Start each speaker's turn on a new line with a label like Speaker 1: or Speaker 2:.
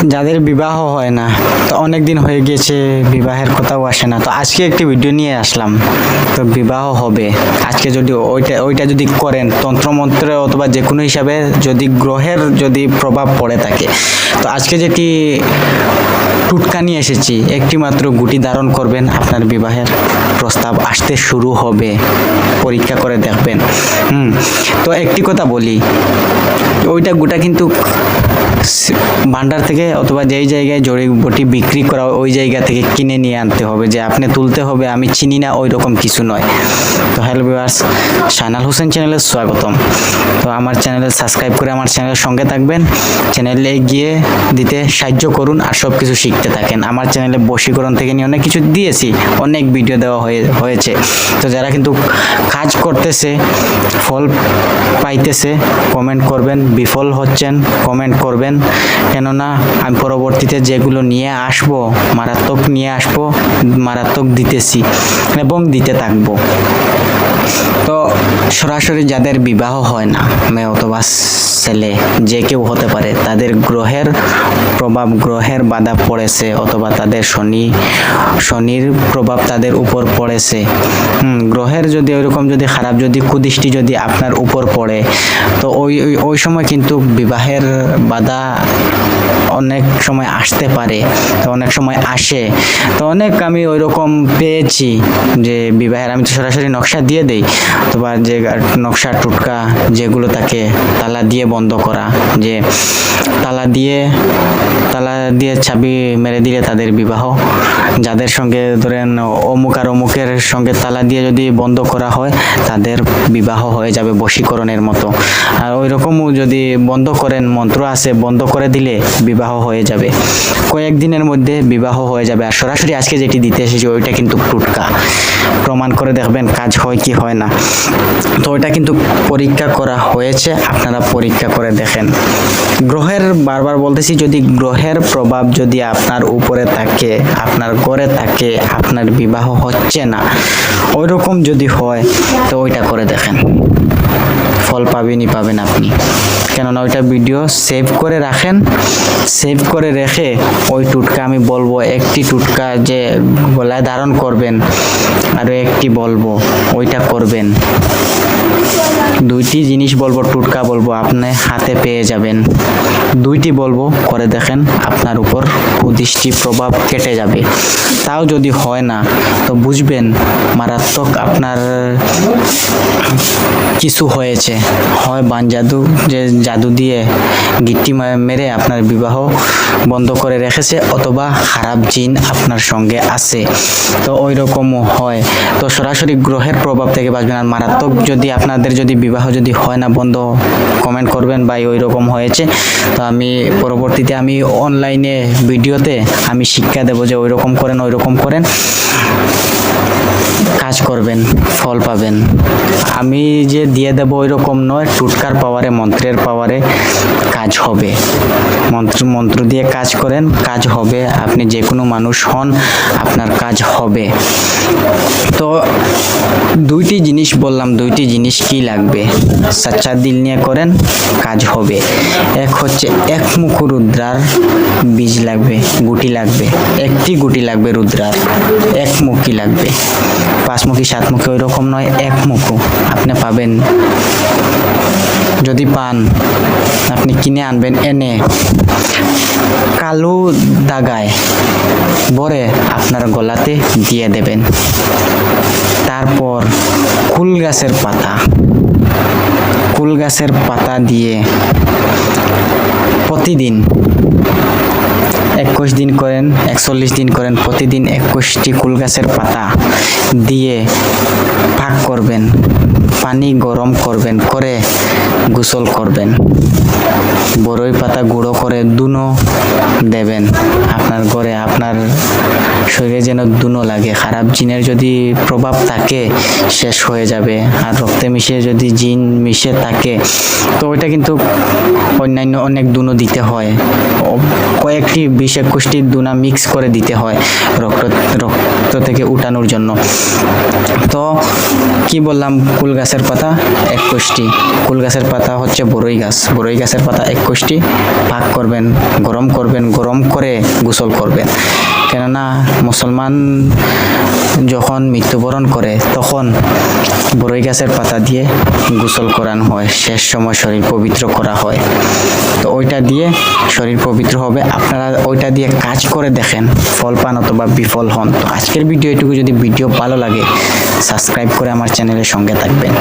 Speaker 1: যাদের বিবাহ হয় না, তো অনেক দিন হয়ে গিয়েছে, বিবাহের কথাও আসে না, তো আজকে একটি ভিডিও নিয়ে আসলাম। তো বিবাহ হবে আজকে, যদি ওইটা যদি করেন তন্ত্রমন্ত্র অথবা যে কোনো হিসাবে যদি গ্রহের যদি প্রভাব পড়ে থাকে, তো আজকে যেটি টুটকা নিয়ে এসেছি, একটি মাত্র গুটি ধারণ করবেন, আপনার বিবাহের প্রস্তাব আসতে শুরু হবে। পরীক্ষা করে দেখবেন। তো একটি কথা বলি, ওইটা গোটা কিন্তু ভান্ডার থেকে অথবা যেই জায়গায় জড়িবুটি বিক্রি করা ওই জায়গা থেকে কিনে নিয়ে আনতে হবে, যে আপনি তুলতে হবে আমি চিনি না, ওই রকম কিছু নয়। তো হ্যালো ভিউয়ার্স, শাহনাল হোসেন চ্যানেলে স্বাগতম। তো আমার চ্যানেলে সাবস্ক্রাইব করে আমার চ্যানেলের সঙ্গে থাকবেন, চ্যানেলে গিয়ে দিতে সাহায্য করুন আর সব কিছু শিখতে থাকেন। আমার চ্যানেলে বশীকরণ থেকে নিয়ে অনেক কিছু দিয়েছি, অনেক ভিডিও দেওয়া হয়েছে। তো যারা কিন্তু কাজ করতেছে, ফল পাইতেছে, কমেন্ট করবেন, বিফল হচ্ছেন কমেন্ট করবেন, কেননা আমি পরবর্তীতে যেগুলো নিয়ে আসবো মারাত্মক নিয়ে আসবো, মারাত্মক দিতেছি এবং দিতে থাকবো। তো সরাসরি যাদের বিবাহ হয় না, মেয়ে অথবা ছেলে যে কেউ হতে পারে, তাদের গ্রহের প্রভাব, গ্রহের বাধা পড়েছে অথবা তাদের শনির প্রভাব তাদের উপর পড়েছে। গ্রহের যদি ওইরকম যদি খারাপ যদি কুদৃষ্টি যদি আপনার উপর পড়ে, তো ওই সময় কিন্তু বিবাহের বাধা অনেক সময় আসতে পারে, তো অনেক সময় আসে। তো অনেক আমি ওইরকম পেয়েছি যে বিবাহের, আমি তো সরাসরি নকশা দিয়ে দেই, অথবা যে নকশা টুটকা যেগুলো থাকে তালা দিয়ে বন্ধ করা, যে তালা দিয়ে চাবি মেরে দিলে তাদের বিবাহ, যাদের সঙ্গে ধরেন অমুক আর অমুকের সঙ্গে তালা দিয়ে যদি বন্ধ করা হয়, তাদের বিবাহ হয়ে যাবে বশীকরণের মতো। আর ওই রকমও যদি বন্ধ করেন, মন্ত্র আছে, বন্ধ করে দিলে বিবাহ হয়ে যাবে, কয়েকদিনের মধ্যে বিবাহ হয়ে যাবে। আর সরাসরি আজকে যেটি দিতে এসেছি ওইটা কিন্তু টুটকা, প্রমাণ করে দেখবেন কাজ হয় কি হয় না। তো ওইটা কিন্তু পরীক্ষা করা হয়েছে, আপনারা পরীক্ষা করে দেখেন। গ্রহের, বারবার বলতেছি, যদি গ্রহের প্রভাব যদি আপনার উপরে থাকে, আপনার ঘরে থাকে, আপনার বিবাহ হচ্ছে না, ওই রকম যদি হয়, তো ওইটা করে দেখেন, ফল পাবেন আপনি। কেননা ওইটা ভিডিও সেভ করে রাখেন, সেভ করে রেখে ওই টুটকা আমি বলবো, একটি টুটকা যে গলায় ধারণ করবেন, আরও একটি বলবো ওইটা করবেন। দুইটি জিনিস বলবো, টুটকা বলবো, আপনি হাতে পেয়ে যাবেন। দুইটি বলবো, করে দেখেন, আপনার উপর কুদৃষ্টি প্রভাব কেটে যাবে। তাও যদি হয় না, তো বুঝবেন মারাত্মক আপনার কিছু হয়েছে, হয় বান জাদু, যে জাদু দিয়ে গিট্টি মেরে আপনার বিবাহ বন্ধ করে রেখেছে, অথবা খারাপ জিন আপনার সঙ্গে আছে, তো ওই রকমও হয়। তো সরাসরি গ্রহের প্রভাব থেকে বাঁচবেন। আর মারাত্মক যদি আপনাদের যদি বিবাহ যদি হয় না বন্ধ, কমেন্ট করবেন ভাই ওই রকম হয়েছে, তো আমি পরবর্তীতে আমি অনলাইনে ভিডিওতে আমি শিক্ষা দেব যে ওই রকম করেন, কাজ করবেন, ফল পাবেন। আমি যে দিয়ে দেব ওই রকম নয়, টুটকার পাওয়ারে, মন্ত্রের পাওয়ারে কাজ হবে। মন্ত্র দিয়ে কাজ করেন, কাজ হবে। আপনি যে কোনো মানুষ হন, আপনার কাজ হবে। তো দুইটি জিনিস বললাম, দুইটি জিনিস কি লাগবে, সচ্চা দিল নিয়ে করেন, কাজ হবে। এক হচ্ছে একমুখ রুদ্রার বীজ লাগবে, গুটি লাগবে, একটি গুটি লাগবে রুদ্রার, একমুখী লাগবে, পাঁচমুখী সাতমুখী ওই রকম নয়, একমুখ আপনি পাবেন। যদি পান, আপনি কিনে আনবেন, এনে কালো দাগায় ভরে আপনার গলাতে দিয়ে দেবেন। তারপর কুল গাছের পাতা দিয়ে প্রতিদিন 21 দিন করেন, 41 দিন করেন, প্রতিদিন 21টি কুল গাছের পাতা দিয়ে পাক করবেন, পানি গরম করবেন, করে গোসল করবেন। বড়ই পাতা গুঁড়ো করে দুনো দেবেন আপনার ঘরে, আপনার শরীরে যেন দুনো লাগে। খারাপ জিনের যদি প্রভাব থাকে শেষ হয়ে যাবে। আর রক্তে মিশে যদি জিন মিশে থাকে, তো ওইটা কিন্তু অন্যান্য অনেক দুনো দিতে হয়, কয়েকটি 20-21টি দুনা মিক্স করে দিতে হয় রক্ত থেকে উঠানোর জন্য। তো কি বললাম, কুল গাছের পাতা 21টি, কুল গাছের পাতা হচ্ছে বড়ই গাছের পাতা 21টি ভাগ করবেন, গরম করে গোসল করবেন। কেননা মুসলমান যখন মৃত্যুবরণ করে তখন বড়ই গাছের পাতা দিয়ে গোসল করানো হয়, শেষ সময় শরীর পবিত্র করা হয়। তো ওইটা দিয়ে শরীর পবিত্র হবে। আপনারা ওইটা দিয়ে কাজ করে দেখেন, ফল পান অথবা বিফল হন। তো আজকের ভিডিও এটুকু। যদি ভিডিও ভালো লাগে সাবস্ক্রাইব করে আমার চ্যানেলের সঙ্গে থাকবেন।